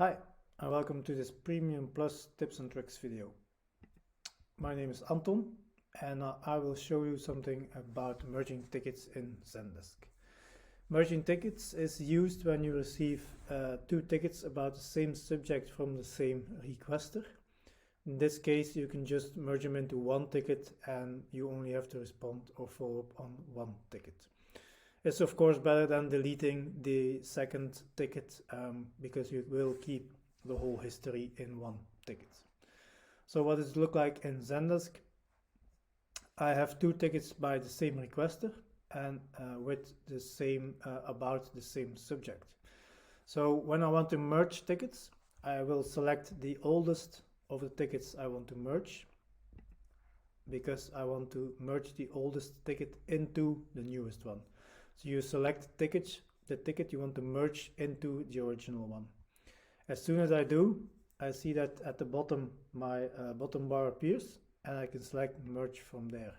Hi, and welcome to this Premium Plus tips and tricks video. My name is Anton, and I will show you something about merging tickets in Zendesk. Merging tickets is used when you receive two tickets about the same subject from the same requester. In this case, you can just merge them into one ticket and you only have to respond or follow up on one ticket. It's of course better than deleting the second ticket because you will keep the whole history in one ticket. So what does it look like in Zendesk? I have two tickets by the same requester and with the same about the same subject. So when I want to merge tickets, I will select the oldest of the tickets I want to merge, because I want to merge the oldest ticket into the newest one. So you select the ticket you want to merge into the original one. As soon as I do, I see that at the bottom my bottom bar appears and I can select merge from there.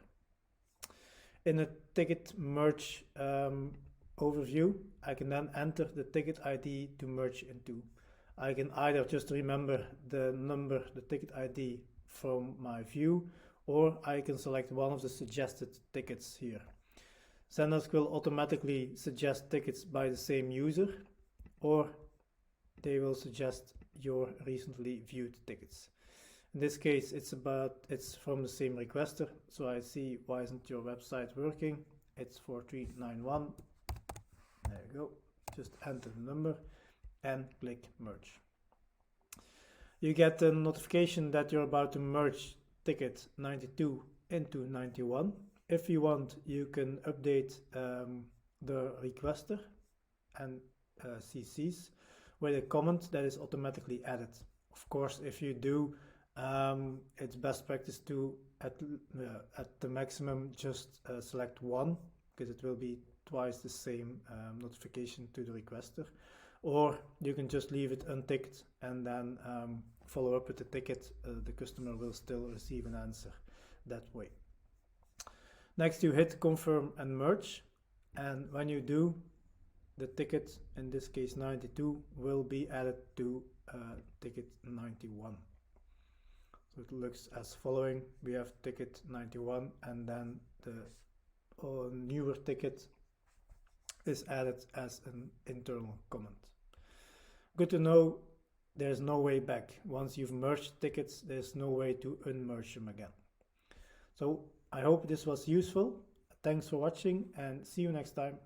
In the ticket merge overview, I can then enter the ticket ID to merge into. I can either just remember the ticket ID from my view, or I can select one of the suggested tickets here. Zendesk will automatically suggest tickets by the same user, or they will suggest your recently viewed tickets. In this case, it's from the same requester, so I see why isn't your website working. It's 4391. There you go. Just enter the number and click merge. You get a notification that you're about to merge ticket 92 into 91. If you want, you can update the requester and CCs with a comment that is automatically added. Of course, if you do, it's best practice to at the maximum just select one, because it will be twice the same notification to the requester. Or you can just leave it unticked and then follow up with the ticket. The customer will still receive an answer that way. Next, you hit confirm and merge, and when you do, the ticket, in this case 92, will be added to ticket 91. So it looks as following. We have ticket 91 and then the newer ticket is added as an internal comment. Good to know there's no way back. Once you've merged tickets, there's no way to unmerge them again. So I hope this was useful. Thanks for watching and see you next time.